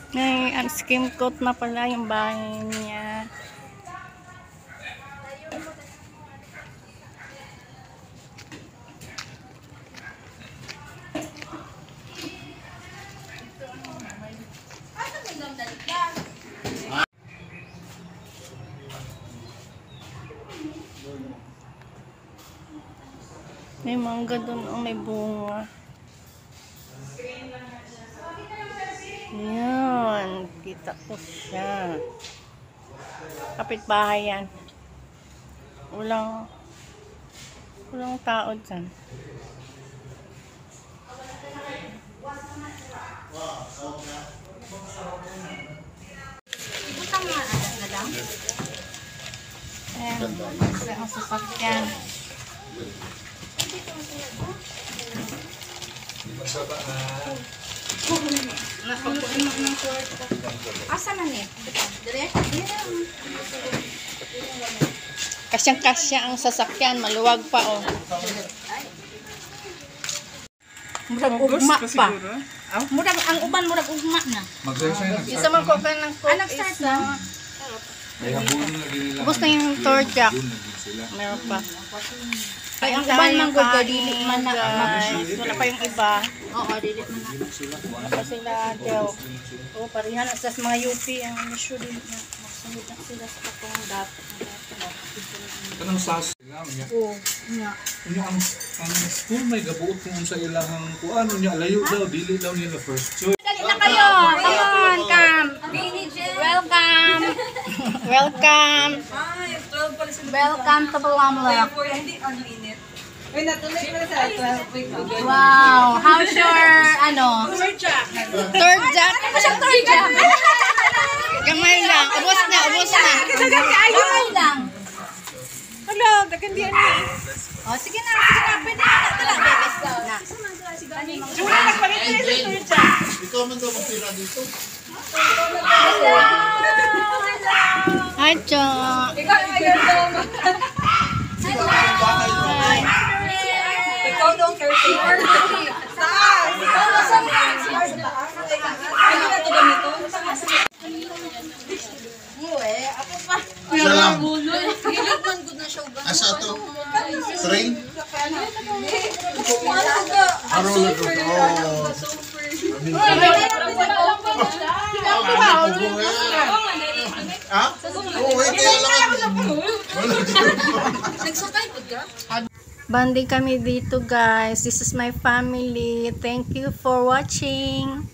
May skim coat na pala yung bahay niya. May mangga doon, may bunga. Yan, kita ko siya. Kapitbahay yan. Walang tao dyan. Ibutang nga na lang. Ayan, ang sasakyan. Asa man eh? Dire? Kasyang-kasya ang sasakyan, maluwag pa oh. Murag ugma pa. Murag ang uban murag ugma na. Isa man ko ka ng coke. Anak start na. Ubus na yung torjak. Meron pa. Ay ang uban man gud ka dili man na. Wala pa yung iba. Oo, dili man na. Wala pa sila Del. Oh, parihan sa mga UP ang issue din na magsunod na sila sa katong dapat. Kanang sas lang niya. Oo, nga. Unya ang school may gabuot kung sa ilahang kuan unya layo daw dili daw niya na first choice. Dali na kayo. Come on, come. Welcome. Welcome. Ay, 12 pala sila. Welcome to Balamla. Hindi, ano init. Ay, natuloy ko na sa 12 week. Wow, how's your Third jack. Torjak. Ano siyang torja? Gamay lang. Ubus na, ubus na. Ayun lang. Hala, dagandian niya. Oh, sige na, pwede na. Tala, let's go na. Jura, nagpalit na sa third jack. Ikaw man daw magtira dito. Hello. Hi, Cho. Ikaw yung ayaw daw. Hi. Ikaw daw caretaker. Saan? Ikaw daw sa taas. Ano na ito ganito? Ako pa. Siya lang. Gilid man good na siya. Asa to? Train? Araw na to. Ha? Oo, wait, kaya lang. Nagsukay po ka? Banding kami dito, guys. This is my family. Thank you for watching.